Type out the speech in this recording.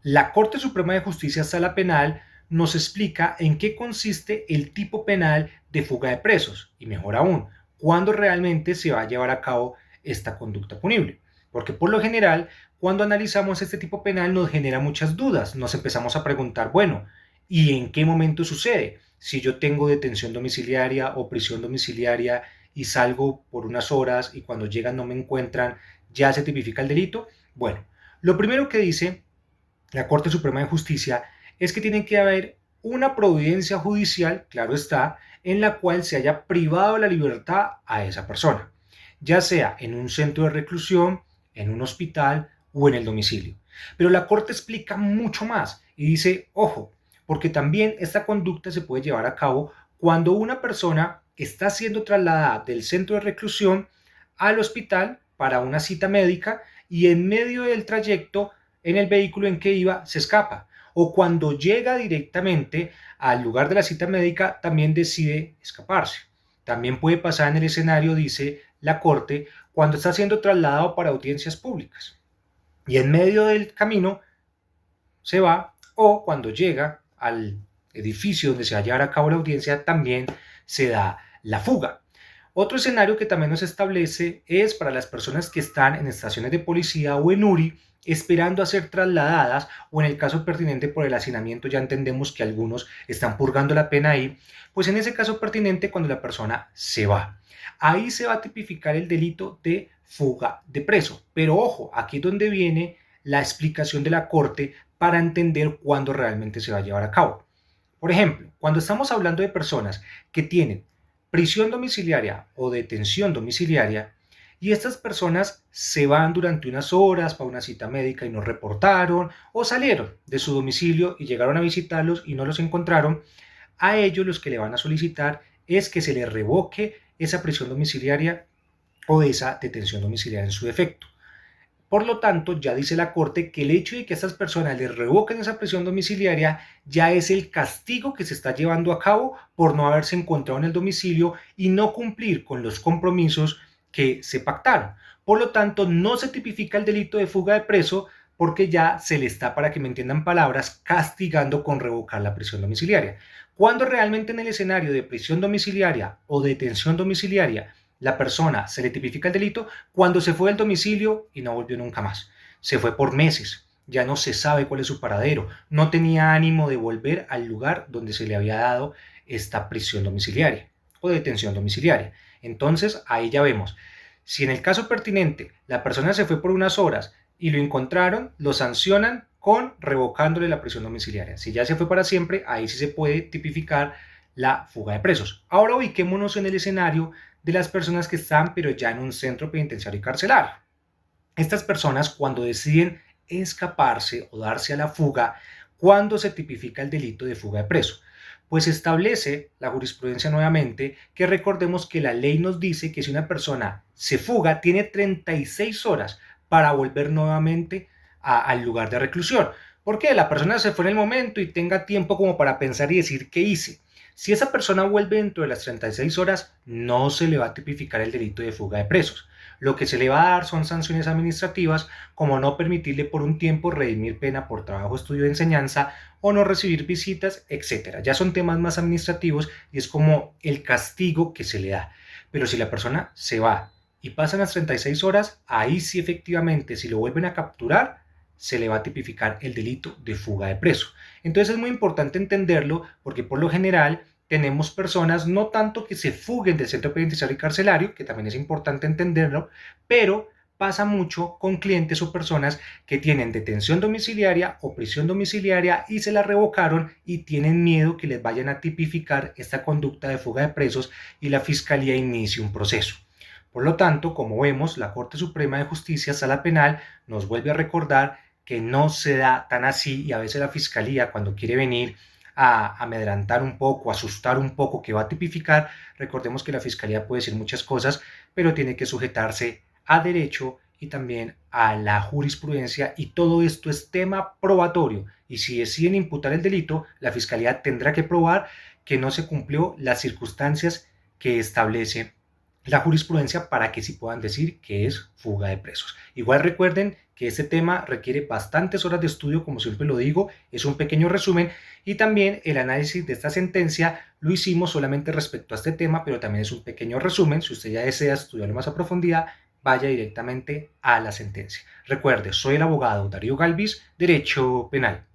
La Corte Suprema de Justicia Sala Penal nos explica en qué consiste el tipo penal de fuga de presos y, mejor aún, cuándo realmente se va a llevar a cabo esta conducta punible. Porque por lo general, cuando analizamos este tipo penal nos genera muchas dudas. Nos empezamos a preguntar, bueno, ¿y en qué momento sucede? Si yo tengo detención domiciliaria o prisión domiciliaria y salgo por unas horas y cuando llegan no me encuentran, ¿ya se tipifica el delito? Bueno, lo primero que dice la Corte Suprema de Justicia es que tiene que haber una providencia judicial, claro está, en la cual se haya privado la libertad a esa persona, ya sea en un centro de reclusión, en un hospital o en el domicilio. Pero la Corte explica mucho más y dice, ojo, porque también esta conducta se puede llevar a cabo cuando una persona está siendo trasladada del centro de reclusión al hospital para una cita médica y en medio del trayecto en el vehículo en que iba se escapa. O cuando llega directamente al lugar de la cita médica también decide escaparse. También puede pasar en el escenario, dice la Corte, cuando está siendo trasladado para audiencias públicas. Y en medio del camino se va, o cuando llega al edificio donde se va a llevar a cabo la audiencia también se da la fuga. Otro escenario que también nos establece es para las personas que están en estaciones de policía o en URI esperando a ser trasladadas o en el caso pertinente por el hacinamiento, ya entendemos que algunos están purgando la pena ahí, pues en ese caso pertinente cuando la persona se va. Ahí se va a tipificar el delito de fuga de preso. Pero ojo, aquí es donde viene la explicación de la Corte para entender cuándo realmente se va a llevar a cabo. Por ejemplo, cuando estamos hablando de personas que tienen prisión domiciliaria o detención domiciliaria y estas personas se van durante unas horas para una cita médica y no reportaron o salieron de su domicilio y llegaron a visitarlos y no los encontraron, a ellos los que le van a solicitar es que se les revoque esa prisión domiciliaria o esa detención domiciliaria en su defecto. Por lo tanto, ya dice la Corte que el hecho de que a estas personas les revoquen esa prisión domiciliaria ya es el castigo que se está llevando a cabo por no haberse encontrado en el domicilio y no cumplir con los compromisos que se pactaron. Por lo tanto, no se tipifica el delito de fuga de preso porque ya se le está, para que me entiendan palabras, castigando con revocar la prisión domiciliaria. Cuando realmente en el escenario de prisión domiciliaria o detención domiciliaria la persona se le tipifica el delito cuando se fue del domicilio y no volvió nunca más. Se fue por meses, ya no se sabe cuál es su paradero, no tenía ánimo de volver al lugar donde se le había dado esta prisión domiciliaria o detención domiciliaria. Entonces ahí ya vemos, si en el caso pertinente la persona se fue por unas horas y lo encontraron, lo sancionan con revocándole la prisión domiciliaria. Si ya se fue para siempre, ahí sí se puede tipificar la fuga de presos. Ahora ubiquémonos en el escenario de las personas que están pero ya en un centro penitenciario y carcelario. Estas personas cuando deciden escaparse o darse a la fuga, ¿cuándo se tipifica el delito de fuga de preso? Pues establece la jurisprudencia nuevamente que recordemos que la ley nos dice que si una persona se fuga tiene 36 horas para volver nuevamente al lugar de reclusión. ¿Por qué? La persona se fue en el momento y tenga tiempo como para pensar y decir qué hice. Si esa persona vuelve dentro de las 36 horas, no se le va a tipificar el delito de fuga de presos. Lo que se le va a dar son sanciones administrativas, como no permitirle por un tiempo redimir pena por trabajo, estudio de enseñanza o no recibir visitas, etc. Ya son temas más administrativos y es como el castigo que se le da. Pero si la persona se va y pasan las 36 horas, ahí sí efectivamente, si lo vuelven a capturar, se le va a tipificar el delito de fuga de preso. Entonces es muy importante entenderlo porque por lo general tenemos personas no tanto que se fuguen del centro penitenciario y carcelario, que también es importante entenderlo, pero pasa mucho con clientes o personas que tienen detención domiciliaria o prisión domiciliaria y se la revocaron y tienen miedo que les vayan a tipificar esta conducta de fuga de presos y la fiscalía inicie un proceso. Por lo tanto, como vemos, la Corte Suprema de Justicia, Sala Penal, nos vuelve a recordar que no se da tan así y a veces la fiscalía cuando quiere venir a amedrantar un poco, asustar un poco, que va a tipificar, recordemos que la fiscalía puede decir muchas cosas, pero tiene que sujetarse a derecho y también a la jurisprudencia y todo esto es tema probatorio y si deciden imputar el delito, la fiscalía tendrá que probar que no se cumplió las circunstancias que establece la jurisprudencia para que sí puedan decir que es fuga de presos. Igual recuerden que este tema requiere bastantes horas de estudio, como siempre lo digo, es un pequeño resumen, y también el análisis de esta sentencia lo hicimos solamente respecto a este tema, pero también es un pequeño resumen. Si usted ya desea estudiarlo más a profundidad, vaya directamente a la sentencia. Recuerde, soy el abogado Darío Galvis, Derecho Penal.